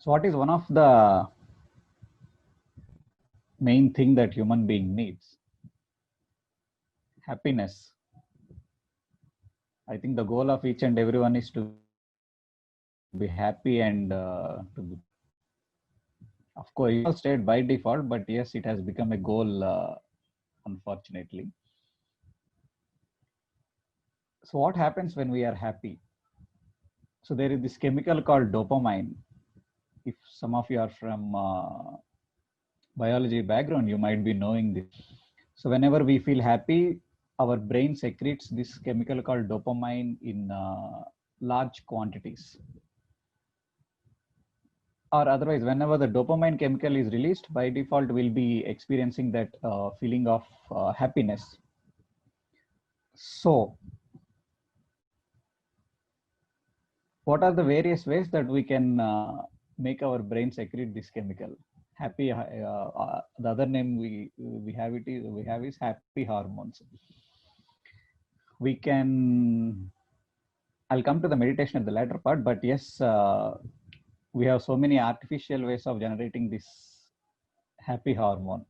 So what is one of the main thing that human being needs? Happiness. I think the goal of each and everyone is to be happy and to be, of course, it was stayed by default, but yes, it has become a goal, unfortunately. So what happens when we are happy? So there is this chemical called dopamine. If some of you are from biology background, you might be knowing this. So whenever we feel happy, our brain secretes this chemical called dopamine in large quantities. Or otherwise, whenever the dopamine chemical is released, by default, we'll be experiencing that feeling of happiness. So what are the various ways that we can make our brain secrete this chemical? Happy, the other name we have is happy hormones. We can, I'll come to the meditation at the latter part, but yes, we have so many artificial ways of generating this happy hormone.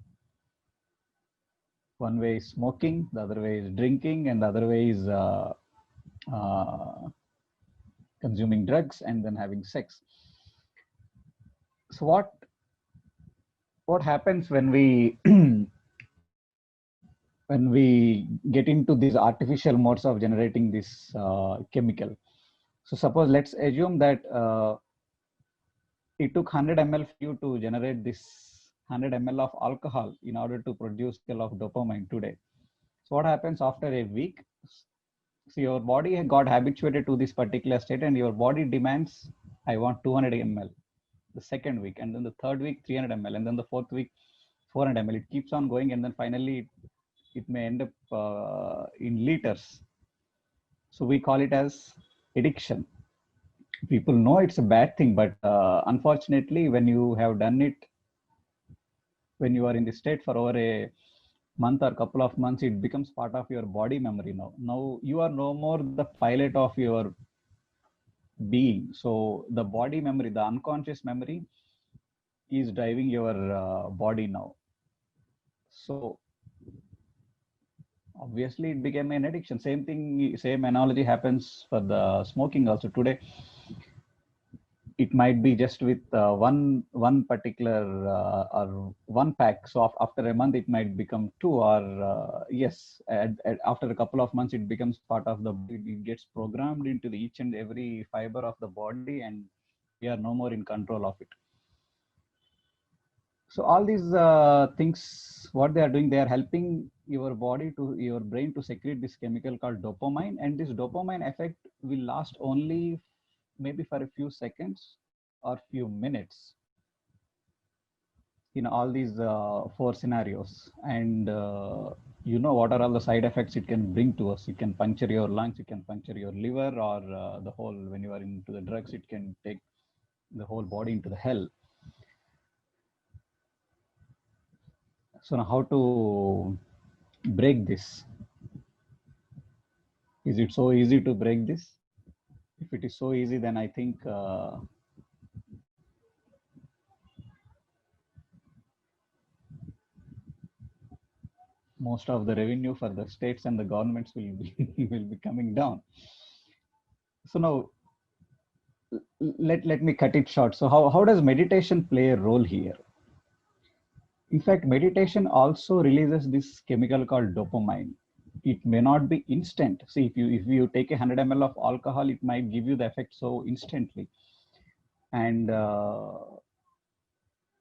One way is smoking, the other way is drinking, and the other way is uh, consuming drugs and then having sex. So what happens when we when we get into these artificial modes of generating this chemical? So suppose let's assume that it took 100 ml for you to generate this 100 ml of alcohol in order to produce a of dopamine today. So what happens after a week? So your body got habituated to this particular state and your body demands, I want 200 ml the second week, and then the third week 300 ml, and then the fourth week 400 ml. It keeps on going, and then finally it may end up in liters. So we call it as addiction. People know it's a bad thing, but unfortunately, when you have done it, when you are in the state for over a month or couple of months, it becomes part of your body memory now. Now you are no more the pilot of your being. So the body memory, the unconscious memory, is driving your body now. So obviously it became an addiction. Same thing, same analogy happens for the smoking also. Today it might be just with one particular or one pack. So after a month it might become two, or yes, after a couple of months it becomes part of the, it gets programmed into the each and every fiber of the body, and we are no more in control of it. So all these things, what they are doing, they are helping your body to, your brain to secrete this chemical called dopamine, and this dopamine effect will last only maybe for a few seconds or few minutes in all these four scenarios. And you know what are all the side effects it can bring to us? It can puncture your lungs, it can puncture your liver, or the whole, when you are into the drugs, it can take the whole body into the hell. So now how to break this? Is it so easy to break this? If it is so easy, then I think most of the revenue for the states and the governments will be will be coming down. So now let me cut it short. So how does meditation play a role here? In fact, meditation also releases this chemical called dopamine. It may not be instant. See, if you take 100 ml of alcohol, it might give you the effect so instantly. And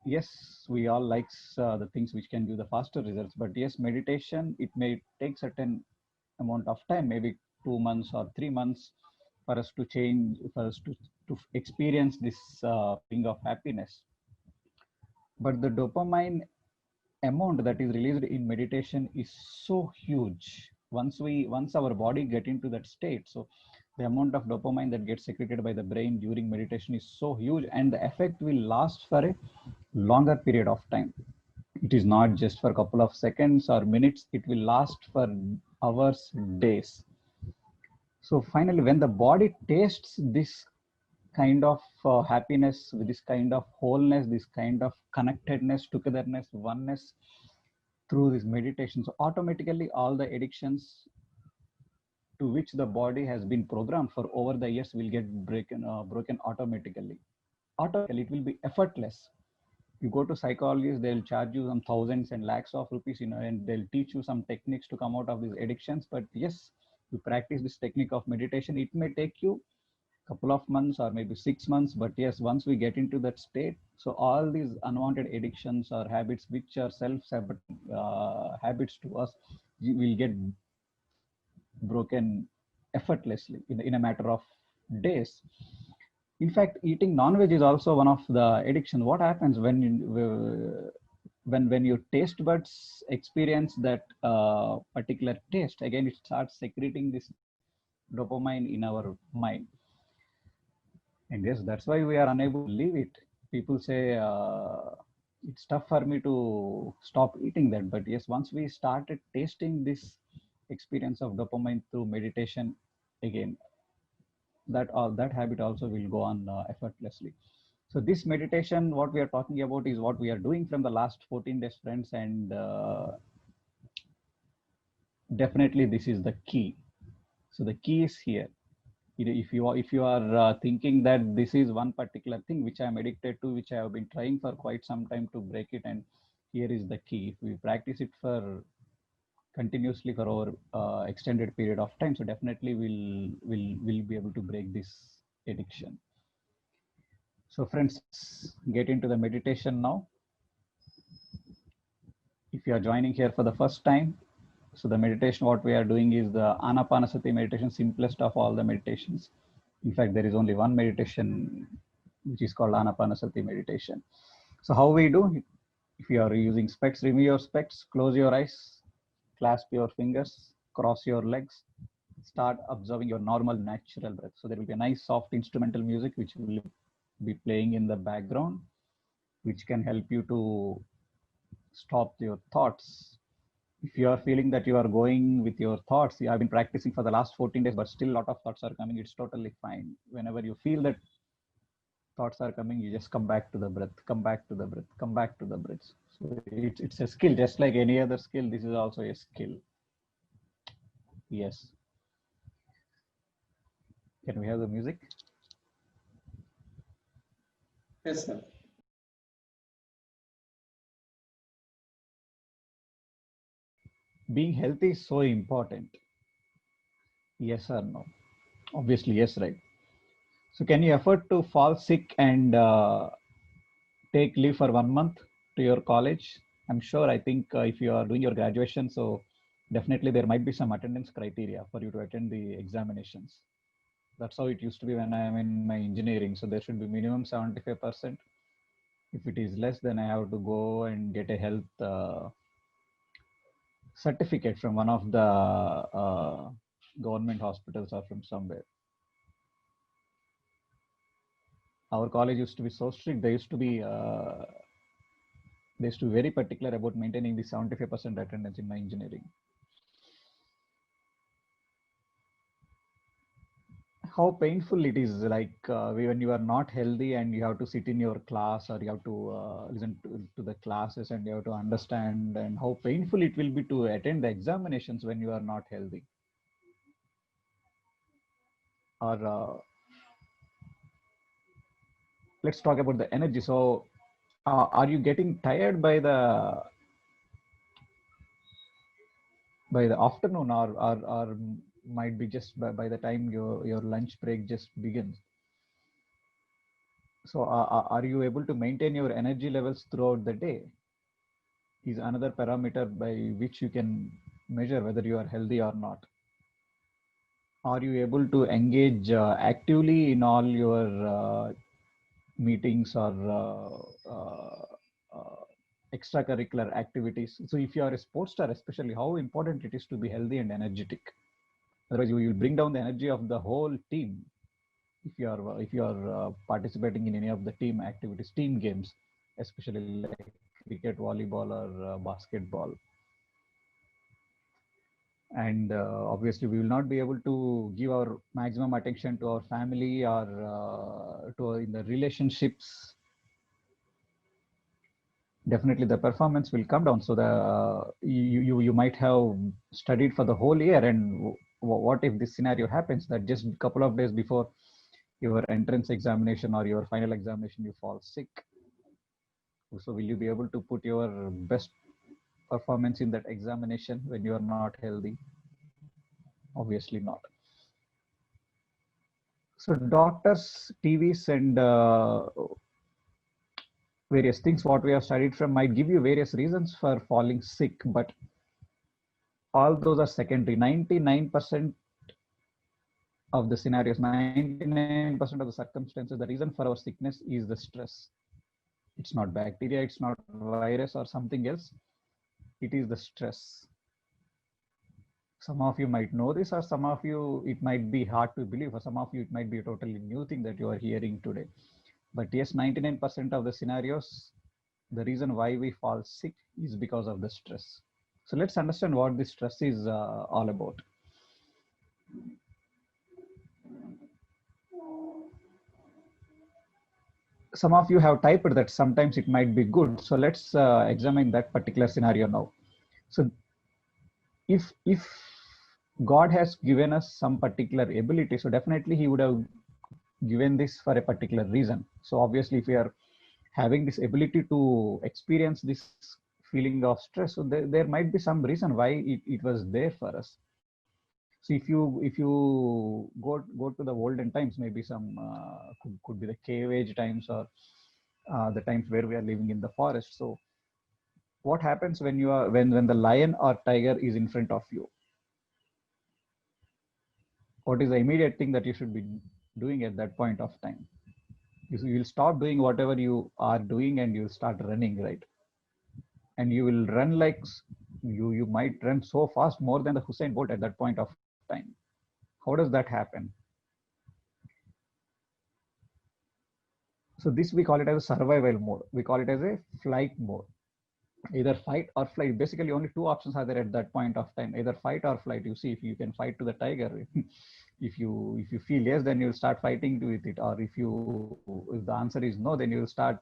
yes, we all likes the things which can give the faster results. But yes, meditation, it may take certain amount of time, maybe 2 months or 3 months, for us to change, for us to experience this feeling of happiness. But the dopamine amount that is released in meditation is so huge. Once our body get into that state, so the amount of dopamine that gets secreted by the brain during meditation is so huge, and the effect will last for a longer period of time. It is not just for a couple of seconds or minutes, it will last for hours, days. So finally, when the body tastes this kind of happiness, with this kind of wholeness, this kind of connectedness, togetherness, oneness through this meditation. So automatically all the addictions to which the body has been programmed for over the years will get broken automatically. Automatically, it will be effortless. You go to psychologists, they'll charge you some thousands and lakhs of rupees, and they'll teach you some techniques to come out of these addictions. But yes, you practice this technique of meditation, it may take you couple of months or maybe 6 months, but yes, once we get into that state, so all these unwanted addictions or habits which are self-saboting habits to us will get broken effortlessly in a matter of days. In fact, eating non-veg is also one of the addiction. What happens when when your taste buds experience that particular taste, again it starts secreting this dopamine in our mind. And yes, that's why we are unable to leave it. People say it's tough for me to stop eating that. But yes, once we started tasting this experience of dopamine through meditation, again, that habit also will go on effortlessly. So this meditation, what we are talking about, is what we are doing from the last 14 days, friends, and definitely this is the key. So the key is here. If you are thinking that this is one particular thing which I am addicted to, which I have been trying for quite some time to break it, and here is the key. If we practice it for continuously for over extended period of time, so definitely we'll be able to break this addiction. So friends, get into the meditation now. If you are joining here for the first time, so the meditation what we are doing is the Anapanasati meditation, simplest of all the meditations. In fact, there is only one meditation which is called Anapanasati meditation. So how we do? If you are using specs, remove your specs, close your eyes, clasp your fingers, cross your legs, start observing your normal natural breath. So there will be a nice soft instrumental music which will be playing in the background, which can help you to stop your thoughts. If you are feeling that you are going with your thoughts, you have been practicing for the last 14 days, but still a lot of thoughts are coming, it's totally fine. Whenever you feel that thoughts are coming, you just come back to the breath, come back to the breath, come back to the breath. So it's a skill, just like any other skill. This is also a skill. Yes. Can we have the music? Yes, sir. Being healthy is so important. Yes or no? Obviously, yes, right? So can you afford to fall sick and take leave for 1 month to your college? I'm sure, I think if you are doing your graduation, so definitely there might be some attendance criteria for you to attend the examinations. That's how it used to be when I am in my engineering. So there should be minimum 75%. If it is less, then I have to go and get a health certificate from one of the government hospitals or from somewhere. Our college used to be so strict. They used to be very particular about maintaining the 75% attendance in my engineering. How painful it is, like when you are not healthy and you have to sit in your class, or you have to listen to the classes, and you have to understand, and how painful it will be to attend the examinations when you are not healthy. Or let's talk about the energy. So are you getting tired by the afternoon, or might be just by the time your lunch break just begins? So are you able to maintain your energy levels throughout the day? Is another parameter by which you can measure whether you are healthy or not. Are you able to engage actively in all your meetings or extracurricular activities? So if you are a sports star, especially, how important it is to be healthy and energetic. Otherwise, you will bring down the energy of the whole team. If you are participating in any of the team activities, team games, especially like cricket, volleyball, or basketball. And obviously we will not be able to give our maximum attention to our family or in the relationships. Definitely the performance will come down. So you might have studied for the whole year, and what if this scenario happens that just a couple of days before your entrance examination or your final examination you fall sick? So will you be able to put your best performance in that examination when you are not healthy? Obviously not. So doctors, TVs, and various things what we have studied from might give you various reasons for falling sick, but all those are secondary. 99% of the scenarios, 99% of the circumstances, the reason for our sickness is the stress. It's not bacteria, it's not virus or something else. It is the stress. Some of you might know this, or some of you it might be hard to believe. For some of you it might be a totally new thing that you are hearing today. But yes, 99% of the scenarios, the reason why we fall sick is because of the stress. So let's understand what this stress is all about. Some of you have typed that sometimes it might be good. So let's examine that particular scenario now. So if God has given us some particular ability, so definitely he would have given this for a particular reason. So obviously if we are having this ability to experience this feeling of stress, so there might be some reason why it was there for us. So if you go to the olden times, maybe some could be the cave age times, or the times where we are living in the forest. So what happens when you are when the lion or tiger is in front of you? What is the immediate thing that you should be doing at that point of time? You'll stop doing whatever you are doing and you'll start running, right? And you will run like you might run so fast, more than the Hussein Bolt at that point of time. How does that happen? So this we call it as a survival mode. We call it as a flight mode. Either fight or flight. Basically only two options are there at that point of time, either fight or flight. You see, if you can fight to the tiger, if you feel yes, then you'll start fighting with it, or if the answer is no, then you'll start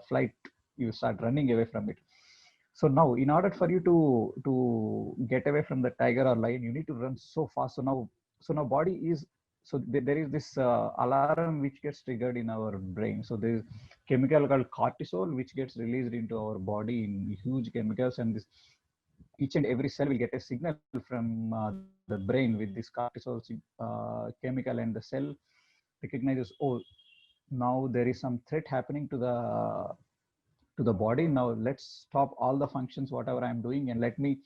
flight, you start running away from it. So now in order for you to get away from the tiger or lion, you need to run so fast. So now body is, so there is this alarm which gets triggered in our brain. So there is chemical called cortisol which gets released into our body in huge chemicals, and this each and every cell will get a signal from the brain with this cortisol chemical, and the cell recognizes, oh, now there is some threat happening to the body. Now let's stop all the functions whatever I'm doing, and let me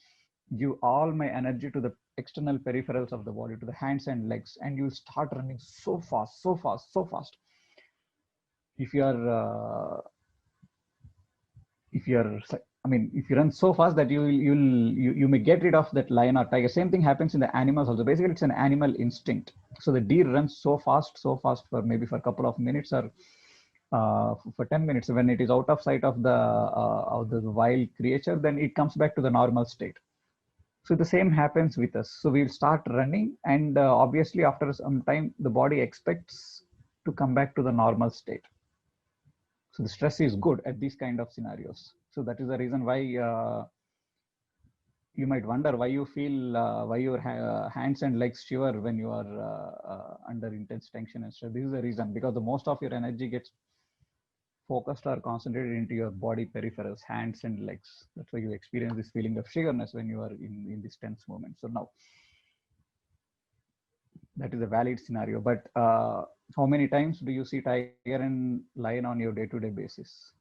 give all my energy to the external peripherals of the body, to the hands and legs, and you start running so fast, so fast, so fast. If you are if you're I mean, if you run so fast that you may get rid of that lion or tiger. Same thing happens in the animals also. Basically it's an animal instinct. So the deer runs so fast for maybe for a couple of minutes, or for 10 minutes. When it is out of sight of the wild creature, then it comes back to the normal state. So the same happens with us. So we'll start running, and obviously after some time the body expects to come back to the normal state. So the stress is good at these kind of scenarios. So that is the reason why you might wonder why you feel why your hands and legs shiver when you are under intense tension and stress. This is the reason, because the most of your energy gets focused or concentrated into your body peripherals, hands and legs. That's why you experience this feeling of shiverness when you are in this tense moment. So now that is a valid scenario. But how many times do you see tiger and lion on your day-to-day basis,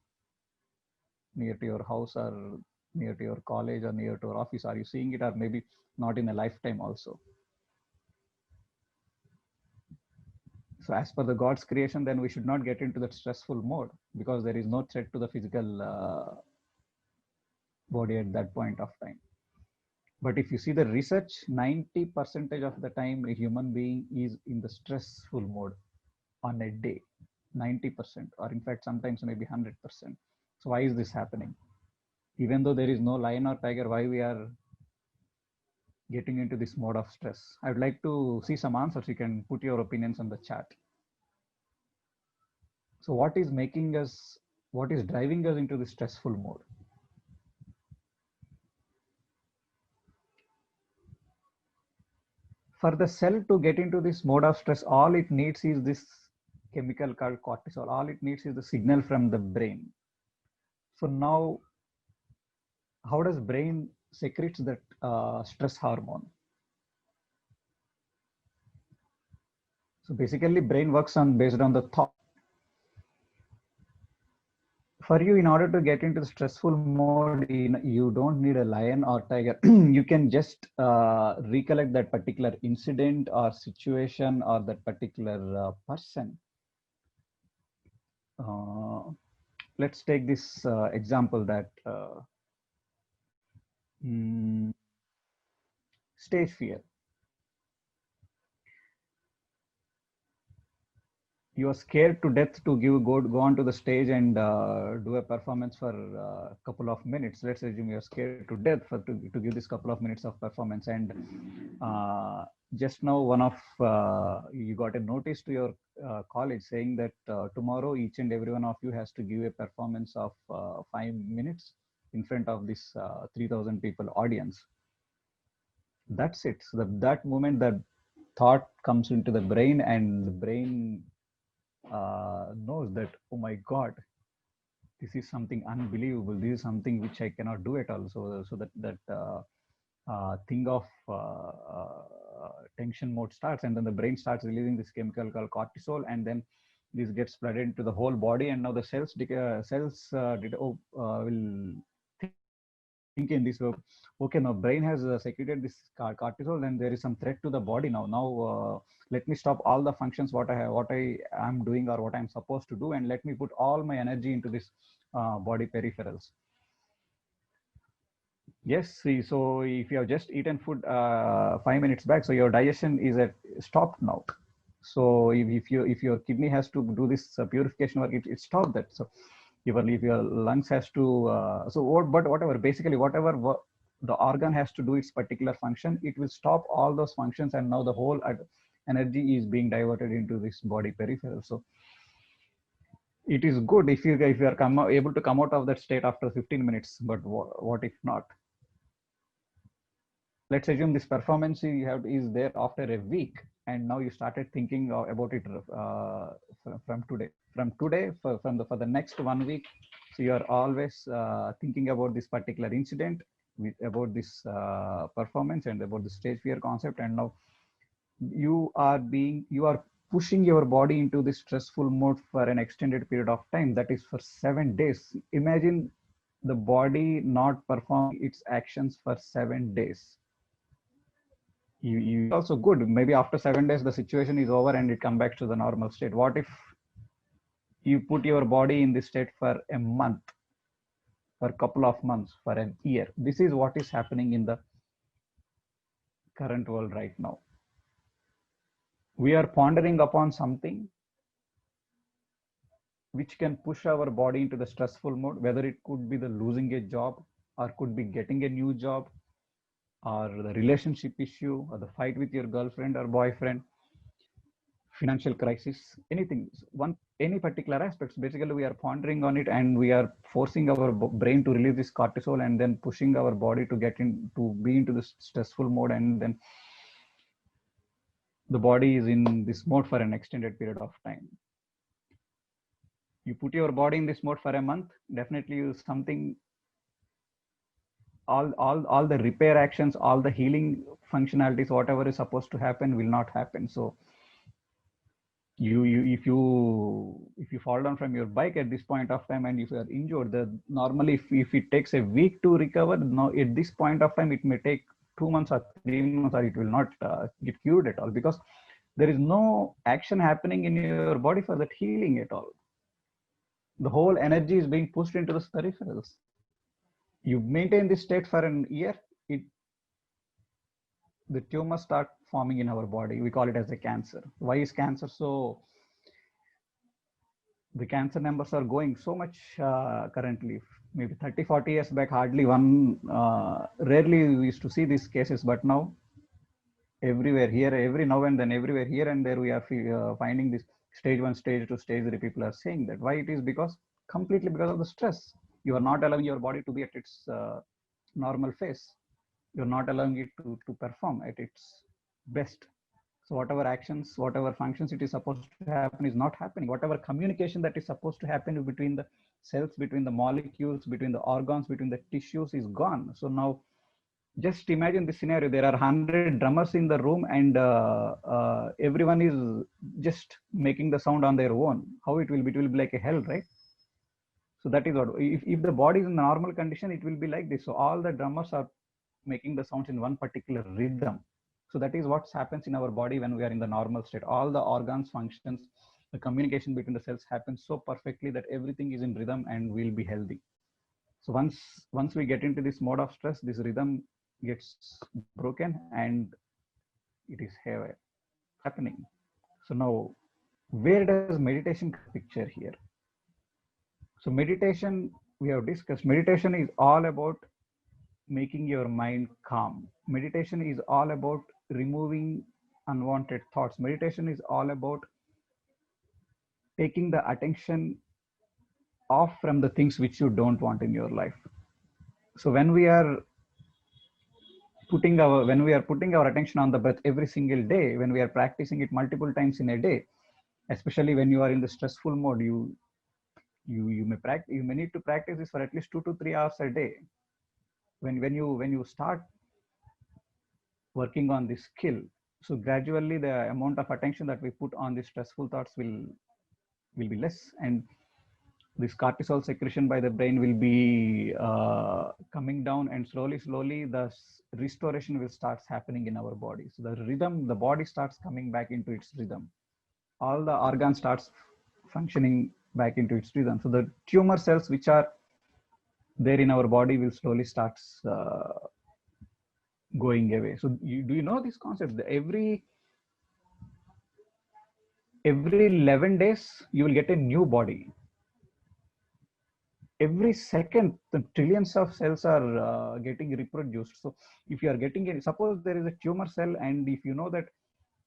near to your house, or near to your college, or near to your office? Are you seeing it, or maybe not in a lifetime also? So as per the God's creation, then we should not get into that stressful mode, because there is no threat to the physical body at that point of time. But if you see the research, 90% of the time a human being is in the stressful mode on a day. 90%, or in fact sometimes maybe 100%. So why is this happening? Even though there is no lion or tiger, why we are getting into this mode of stress? I would like to see some answers. You can put your opinions on the chat. So what is driving us into this stressful mode? For the cell to get into this mode of stress, all it needs is this chemical called cortisol. All it needs is the signal from the brain. So now, how does brain secretes that stress hormone? So basically, brain works on based on the thought. For you, in order to get into the stressful mode, you don't need a lion or tiger. You can just recollect that particular incident or situation or that particular person. Let's take this example that stage fear. You are scared to death to go onto the stage and do a performance for a couple of minutes. Let's assume you are scared to death to give this couple of minutes of performance, and just now you got a notice to your college saying that tomorrow each and every one of you has to give a performance of 5 minutes in front of this 3,000 people audience. That's it. So that moment, that thought comes into the brain, and the brain knows that, oh my God, this is something unbelievable. This is something which I cannot do at all. So that thing of tension mode starts, and then the brain starts releasing this chemical called cortisol, and then this gets flooded into the whole body, and now the cells will think in this way. Okay, now brain has secreted this cortisol, and there is some threat to the body now. Let me stop all the functions what I am doing or what I'm supposed to do, and let me put all my energy into this body peripherals. Yes, see, so if you have just eaten food 5 minutes back, so your digestion is stopped now. So if your kidney has to do this purification work, it stopped that. So if your lungs has to whatever the organ has to do its particular function, it will stop all those functions, and now the whole energy is being diverted into this body peripheral. So it is good if you are able to come out of that state after 15 minutes, but what if not? Let's assume this performance is there after a week, and now you started thinking about it from today. For the next 1 week, so you are always thinking about this particular incident, about this performance, and about the stage fear concept, and now you are pushing your body into this stressful mode for an extended period of time, that is for 7 days. Imagine the body not performing its actions for 7 days. You also good. Maybe after 7 days, the situation is over and it comes back to the normal state. What if you put your body in this state for a month, for a couple of months, for a year? This is what is happening in the current world right now. We are pondering upon something which can push our body into the stressful mode, whether it could be the losing a job, or could be getting a new job, or the relationship issue, or the fight with your girlfriend or boyfriend, financial crisis, anything, any particular aspects. Basically, we are pondering on it, and we are forcing our brain to release this cortisol, and then pushing our body to be into this stressful mode, and then the body is in this mode for an extended period of time. You put your body in this mode for a month, definitely something, all the repair actions, all the healing functionalities, whatever is supposed to happen will not happen. So if you fall down from your bike at this point of time, and if you are injured, normally if it takes a week to recover, now at this point of time it may take 2 months or 3 months, or it will not get cured at all, because there is no action happening in your body for that healing at all. The whole energy is being pushed into the peripherals. You maintain this state for an year, the tumors start forming in our body. We call it as a cancer. Why is cancer so? The cancer numbers are going so much currently. Maybe 30-40 years back, rarely we used to see these cases, but now everywhere here, every now and then, everywhere here and there, we are finding this stage 1, stage 2, stage 3. People are saying that. Why it is? Because completely because of the stress. You are not allowing your body to be at its normal phase. You're not allowing it to perform at its best. So whatever actions, whatever functions it is supposed to happen is not happening. Whatever communication that is supposed to happen between the cells, between the molecules, between the organs, between the tissues is gone. So now just imagine this scenario. There are 100 drummers in the room, and everyone is just making the sound on their own. How it will be? It will be like a hell, right? So that is what, if the body is in normal condition, it will be like this. So all the drummers are making the sounds in one particular rhythm. So that is what happens in our body when we are in the normal state. All the organs functions, the communication between the cells happens so perfectly that everything is in rhythm and we'll be healthy. So once we get into this mode of stress, this rhythm gets broken and it is happening. So now, where does meditation picture here? So meditation, we have discussed, meditation is all about making your mind calm. Meditation is all about removing unwanted thoughts. Meditation is all about taking the attention off from the things which you don't want in your life. So when we are putting our attention on the breath every single day, when we are practicing it multiple times in a day, especially when you are in the stressful mode, you may need to practice this for at least 2 to 3 hours a day. When you start working on this skill, so gradually the amount of attention that we put on the stressful thoughts will be less, and this cortisol secretion by the brain will be coming down, and slowly the restoration will start happening in our body. So the body starts coming back into its rhythm. All the organs starts functioning back into its rhythm. So the tumor cells which are there in our body will slowly starts going away. So do you know this concept? Every 11 days you will get a new body. Every second the trillions of cells are getting reproduced. So if you are getting suppose there is a tumor cell, and if you know that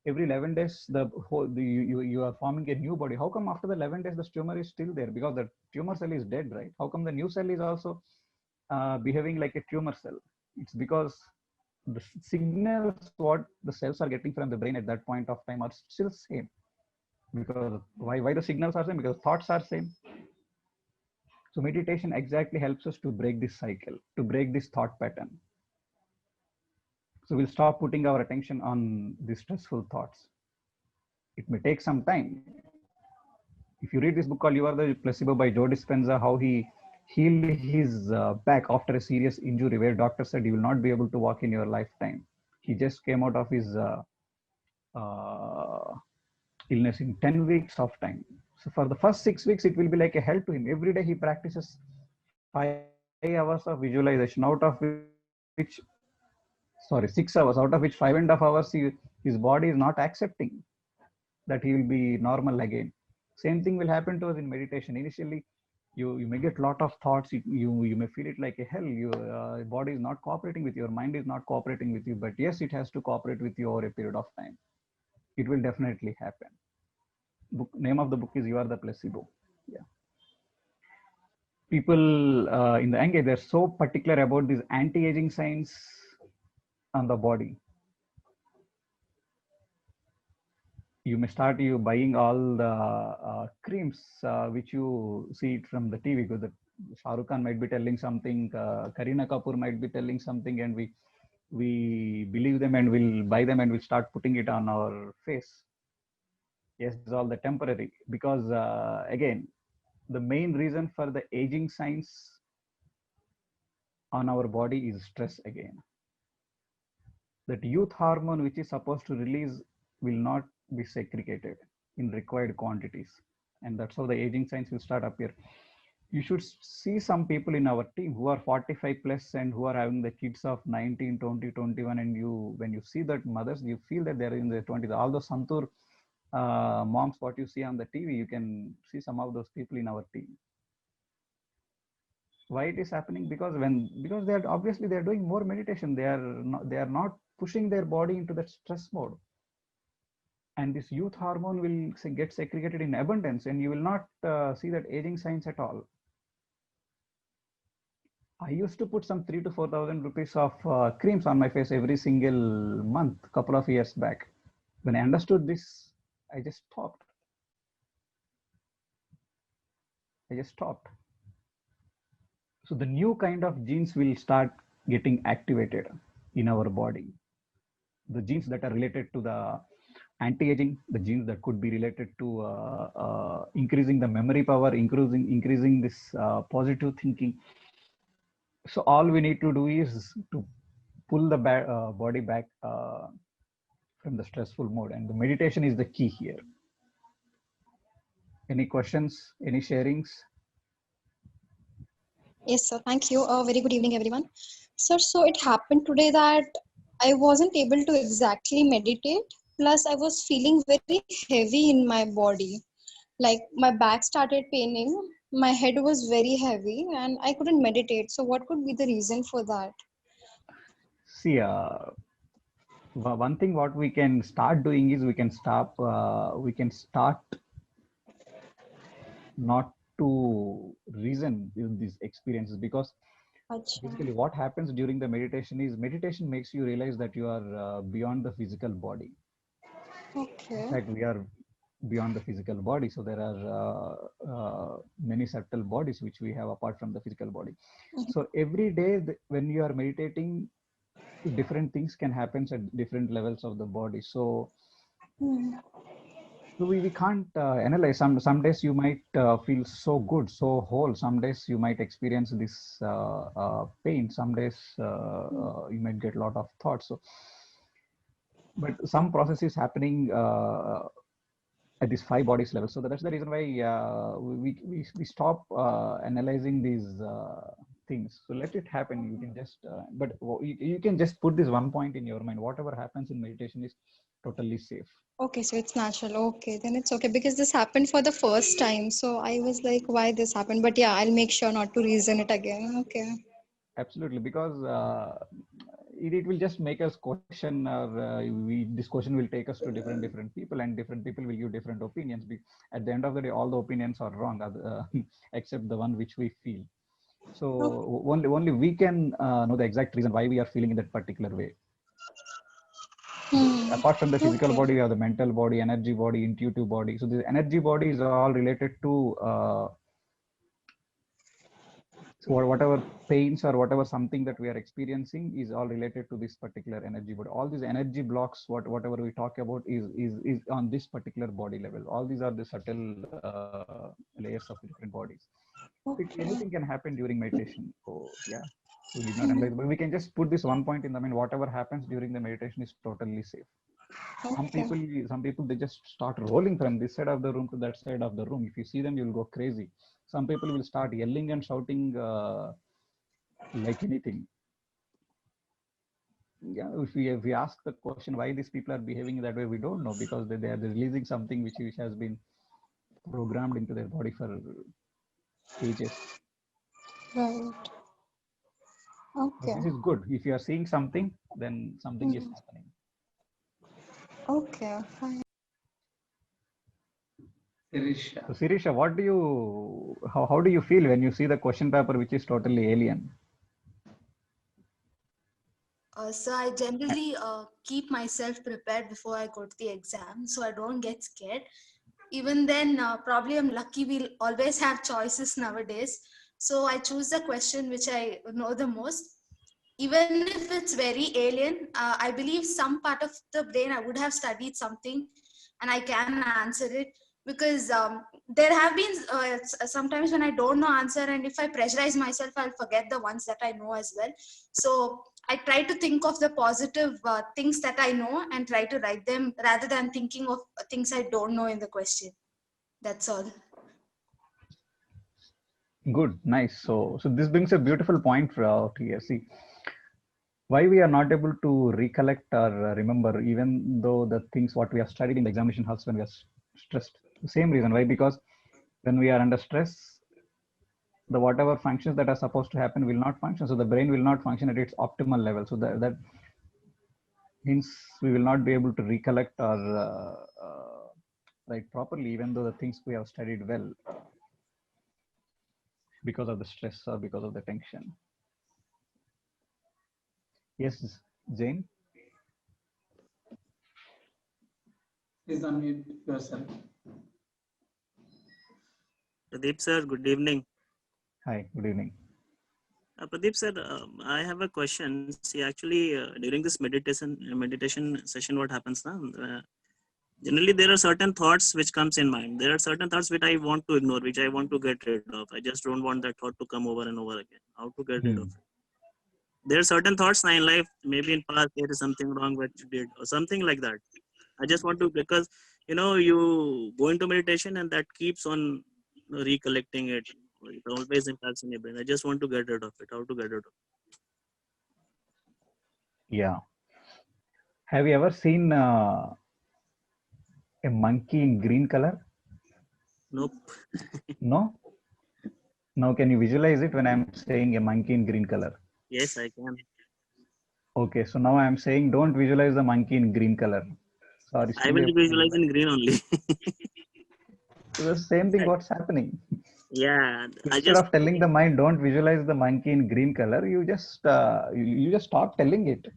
every 11 days you are forming a new body, how come after the 11 days the tumor is still there? Because the tumor cell is dead, right? How come the new cell is also behaving like a tumor cell? It's because the signals what the cells are getting from the brain at that point of time are still same. Because why the signals are same? Because thoughts are same. So meditation exactly helps us to break this cycle, to break this thought pattern. So we'll stop putting our attention on these stressful thoughts. It may take some time. If you read this book called You Are the Placebo by Joe Dispenza, how he healed his back after a serious injury where doctor said you will not be able to walk in your lifetime. He just came out of his uh, illness in 10 weeks of time. So for the first 6 weeks, it will be like a hell to him. Every day he practices 5 hours of visualization, out of which, 6 hours, out of which 5.5 hours, his body is not accepting that he will be normal again. Same thing will happen to us in meditation. Initially, you may get a lot of thoughts. You may feel it like a hell. Your body is not cooperating with you. Your mind is not cooperating with you. But yes, it has to cooperate with you over a period of time. It will definitely happen. Name of the book is You Are the Placebo. Yeah. People in the young age, they're so particular about these anti-aging signs on the body. You may start you buying all the creams which you see it from the TV, because the Shah Rukh Khan might be telling something, Kareena Kapoor might be telling something, and we believe them and we'll buy them and we'll start putting it on our face. Yes, all the temporary, because again, the main reason for the aging signs on our body is stress again. That youth hormone which is supposed to release will not be segregated in required quantities, and that's how the aging signs will start appear. You should see some people in our team who are 45 plus and who are having the kids of 19, 20, 21, and when you see that mothers, you feel that they're in their 20s. All the Santur moms what you see on the TV, you can see some of those people in our team. Why it is happening? Because they are obviously they are doing more meditation. They are not pushing their body into that stress mode. And this youth hormone will get segregated in abundance, and you will not see that aging signs at all. I used to put some 3 to 4,000 rupees of creams on my face every single month, couple of years back. When I understood this, I just stopped. So the new kind of genes will start getting activated in our body. The genes that are related to the anti-aging, the genes that could be related to increasing the memory power, increasing this positive thinking. So all we need to do is to pull the body back from the stressful mode, and the meditation is the key here. Any questions, any sharings? Yes, sir. Thank you. Very good evening, everyone. Sir, so it happened today that I wasn't able to exactly meditate. Plus, I was feeling very heavy in my body. Like my back started paining, my head was very heavy, and I couldn't meditate. So, what could be the reason for that? See, one thing what we can start doing is we can start not to reason with these experiences, because Achha. basically what happens during the meditation makes you realize that you are beyond the physical body. Okay. In fact, we are beyond the physical body, so there are many subtle bodies which we have apart from the physical body. So every day when you are meditating, different things can happen at different levels of the body. So we can't analyze. Some days you might feel so good, so whole. Some days you might experience this pain. Some days you might get a lot of thoughts. So, but some process is happening at these 5 bodies level. So that's the reason why we stop analyzing these things. So let it happen. You can just but you can just put this one point in your mind: whatever happens in meditation is totally safe. Okay, so it's natural. Okay, then it's okay, because this happened for the first time. So I was like, why this happened? But yeah, I'll make sure not to reason it again. Okay. Absolutely, because it will just make us question, or this question will take us to different people, and different people will give different opinions. At the end of the day, all the opinions are wrong, except the one which we feel. So only we can know the exact reason why we are feeling in that particular way. Apart from the physical body, we have the mental body, energy body, intuitive body. So the energy body is all related to so whatever pains or whatever something that we are experiencing is all related to this particular energy body. All these energy blocks, whatever we talk about, is on this particular body level. All these are the subtle layers of different bodies. Anything can happen during meditation. So yeah, we did not analyze, but we can just put this one point in the mind: whatever happens during the meditation is totally safe. Some people they just start rolling from this side of the room to that side of the room. If you see them, you'll go crazy. Some people will start yelling and shouting like anything. Yeah, if we ask the question why these people are behaving that way, we don't know, because they are releasing something which has been programmed into their body for ages. Right. Okay. But this is good. If you are seeing something, then something is happening. Okay, fine. Sirisha. So Sirisha, how do you feel when you see the question paper which is totally alien? So I generally keep myself prepared before I go to the exam, so I don't get scared. Even then, probably I'm lucky we'll always have choices nowadays. So I choose the question which I know the most. Even if it's very alien, I believe some part of the brain I would have studied something and I can answer it, because there have been sometimes when I don't know answer, and if I pressurize myself, I'll forget the ones that I know as well. So I try to think of the positive things that I know and try to write them rather than thinking of things I don't know in the question. That's all. Good, nice. So this brings a beautiful point out here. See, why we are not able to recollect or remember, even though the things what we have studied in the examination halls when we are stressed. The same reason. Why? Because when we are under stress, the whatever functions that are supposed to happen will not function. So the brain will not function at its optimal level. So that Hence, we will not be able to recollect or write properly, even though the things we have studied well, because of the stress or because of the tension. Yes, Jane? Please unmute yourself. Pradeep sir, good evening. Hi, good evening. Pradeep sir, I have a question. See, actually, during this meditation session, what happens now? Generally, there are certain thoughts which comes in mind. There are certain thoughts which I want to ignore, which I want to get rid of. I just don't want that thought to come over and over again. How to get rid of it? There are certain thoughts in life. Maybe in past there is something wrong what you did or something like that. I just want to, because you go into meditation and that keeps on recollecting it. It always impacts in your brain. I just want to get rid of it. How to get rid of it? Yeah. Have you ever seen a monkey in green color? Nope. No? Now, can you visualize it when I'm saying a monkey in green color? Yes, I can. Okay, so now I'm saying don't visualize the monkey in green color. Sorry, I will visualize in green only. So the same thing what's happening. Yeah, Instead of telling the mind don't visualize the monkey in green color, you just stop telling it.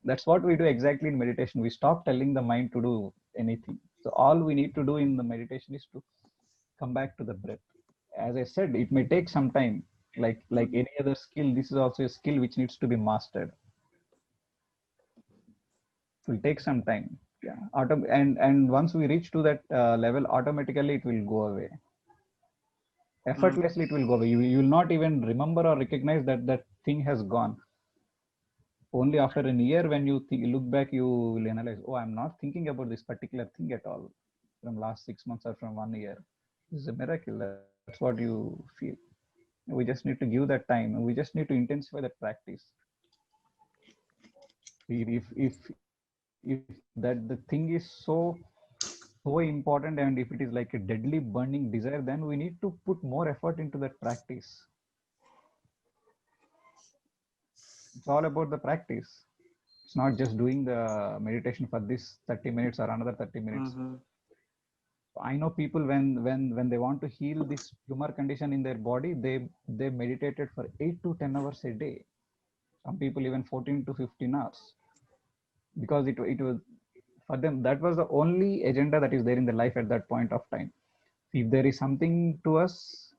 That's what we do exactly in meditation. We stop telling the mind to do anything. So all we need to do in the meditation is to come back to the breath. As I said, it may take some time. Like any other skill, this is also a skill which needs to be mastered. It will take some time. Yeah. And once we reach to that level, automatically it will go away. Effortlessly it will go away. You will not even remember or recognize that that thing has gone. Only after a year, when you look back, you will analyze, oh, I'm not thinking about this particular thing at all from last 6 months or from 1 year. This is a miracle. That's what you feel. We just need to give that time. We just need to intensify that practice. If that the thing is so important, and if it is like a deadly burning desire, then we need to put more effort into that practice. It's all about the practice. It's not just doing the meditation for this 30 minutes or another 30 minutes. I know people when they want to heal this tumor condition in their body, they meditated for 8 to 10 hours a day. Some people even 14 to 15 hours, because it was for them, that was the only agenda that is there in their life at that point of time. If there is something to us,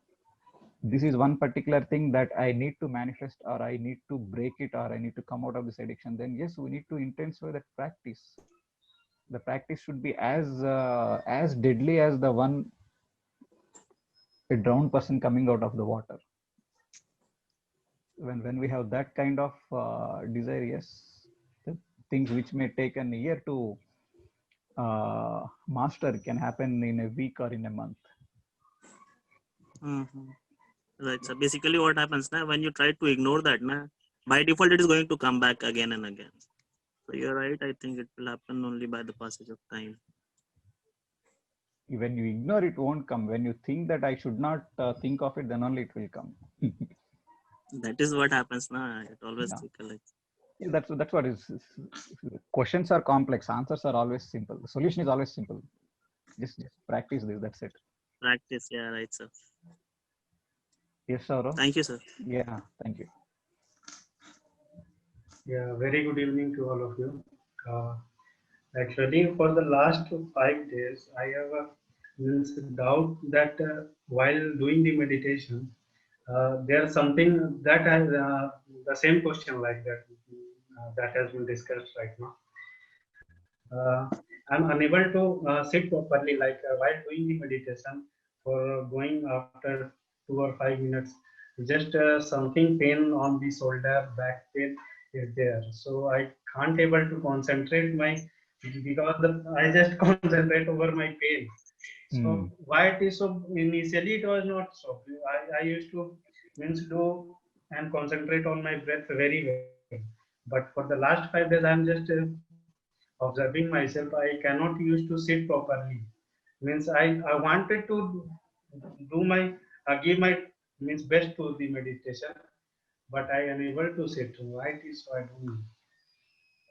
this is one particular thing that I need to manifest, or I need to break it, or I need to come out of this addiction, then yes, we need to intensify that practice. The practice should be as deadly as the one, a drowned person coming out of the water. When we have that kind of desire, yes, the things which may take an year to master can happen in a week or in a month. Right. So basically, what happens now when you try to ignore that, by default it is going to come back again and again. So you're right. I think it will happen only by the passage of time. When you ignore it, won't come. When you think that I should not think of it, then only it will come. That is what happens now. It always recollects. Yeah, that's what is. Questions are complex. Answers are always simple. The solution is always simple. Just practice this. That's it. Practice. Yeah. Right, sir. Yes, Saurav. Thank you, sir. Yeah. Thank you. Yeah. Very good evening to all of you. Actually, for the last 5 days, I have a doubt that while doing the meditation, there's something that has the same question like that that has been discussed right now. I'm unable to sit properly, like while doing the meditation, for going after 2 or 5 minutes, just something pain on the shoulder, back pain is there. So I can't able to concentrate because I just concentrate over my pain. So why it is so? Initially it was not so. I used to do and concentrate on my breath very well. But for the last 5 days, I'm just observing myself. I cannot use to sit properly. I wanted to do my give my best to the meditation, but I unable to sit. Why it is so? I don't know.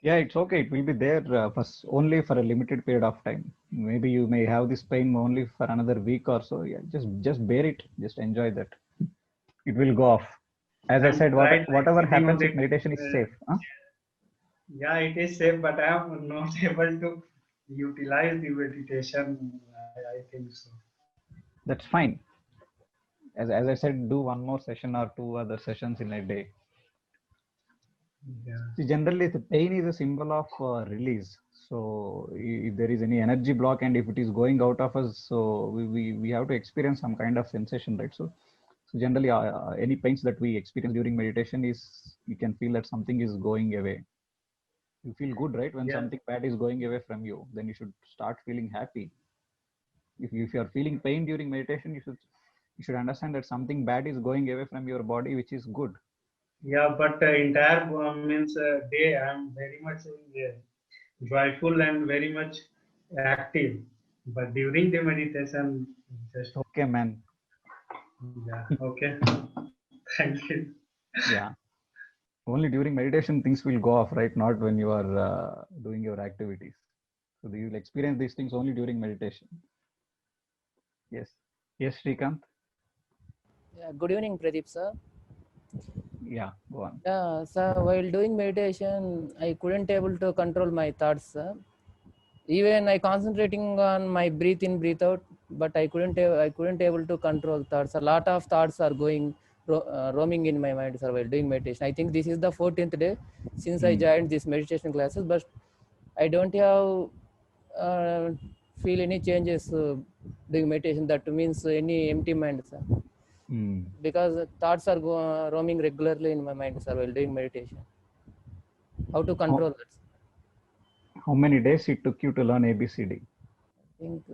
Yeah, it's okay. It will be there only for a limited period of time. Maybe you may have this pain only for another week or so. Yeah, just bear it. Just enjoy that. It will go off. As I I'm said, tried like whatever sitting on happens, the if meditation is safe. Huh? yeah, it is safe, but I am not able to utilize the meditation. I think so. That's fine. As I said, do one more session or two other sessions in a day. Yeah. See, generally, the pain is a symbol of release. So, if there is any energy block and if it is going out of us, so we have to experience some kind of sensation, right? So generally, any pains that we experience during meditation is you can feel that something is going away. You feel good, right? When Yeah. something bad is going away from you, then you should start feeling happy. If you are feeling pain during meditation, you should understand that something bad is going away from your body, which is good. Yeah, but entire means day I'm very much joyful and very much active. But during the meditation, just Okay, man. yeah, okay. Thank you. Yeah. Only during meditation things will go off, right? Not when you are doing your activities. So you will experience these things only during meditation. Yes. Yes, Srikanth. Yeah, good evening, Pradeep sir. Yeah, go on. Yeah, sir, while doing meditation, I couldn't able to control my thoughts, sir. Even I concentrating on my breathe in, breathe out, but I couldn't able to control thoughts. A lot of thoughts are going roaming in my mind, sir, while doing meditation. I think this is the 14th day since I joined this meditation classes, but I don't have feel any changes doing meditation. That means any empty mind, sir. Because thoughts are roaming regularly in my mind, sir, while doing meditation. How to control that? How many days it took you to learn ABCD? I think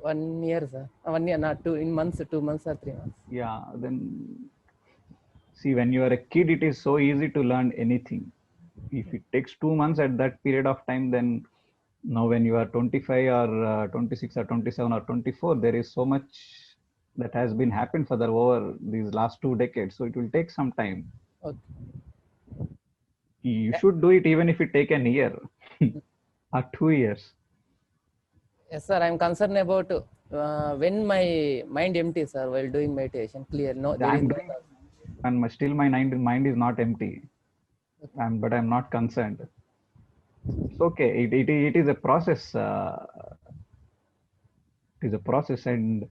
1 year, sir. 1 year, not two, in months, 2 months or 3 months. Yeah, then see, when you are a kid, it is so easy to learn anything. If it takes 2 months at that period of time, then now when you are 25 or 26 or 27 or 24, there is so much that has been happened for the over these last 2 decades. So it will take some time. Okay. You should do it even if it take an year or 2 years. Yes, sir. I'm concerned about when my mind empty, sir, while doing meditation. Clear. No, there is I'm no doing, thought. and still my mind is not empty. But I'm not concerned. It's okay. It is a process. It is a process, and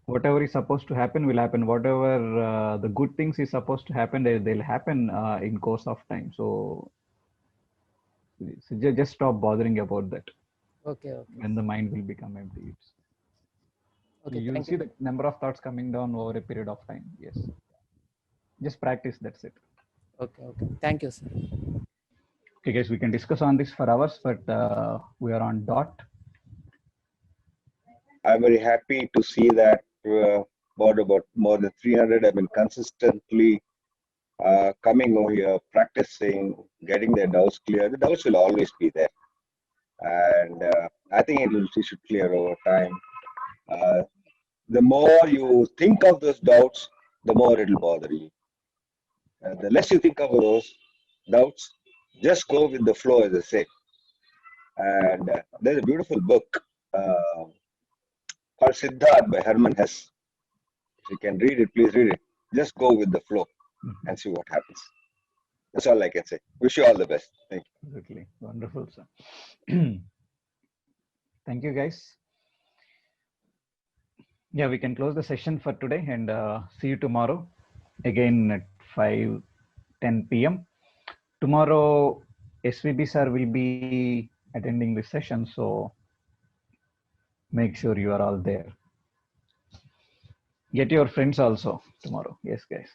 whatever is supposed to happen will happen. Whatever the good things is supposed to happen, they'll happen in course of time. So just stop bothering about that. Okay, okay. When the mind will become empty, Okay, you'll thank see you. the number of thoughts coming down over a period of time. Yes, just practice. That's it. Okay, okay. Thank you, sir. Okay, guys, we can discuss on this for hours, but we are on dot. I'm very happy to see that about more than 300 have been consistently coming over here, practicing, getting their doubts clear. The doubts will always be there. And I think it should clear over time. The more you think of those doubts, the more it'll bother you. The less you think of those doubts, just go with the flow, as I say. And there's a beautiful book called Siddharth by Herman Hesse. If you can read it, please read it. Just go with the flow and see what happens. That's all I can say. Wish you all the best. Thank you. Absolutely. Wonderful, sir. Thank you, guys. Yeah, we can close the session for today and see you tomorrow again at 5:10 p.m. Tomorrow, SVB sir will be attending this session, so make sure you are all there. Get your friends also tomorrow. Yes, guys.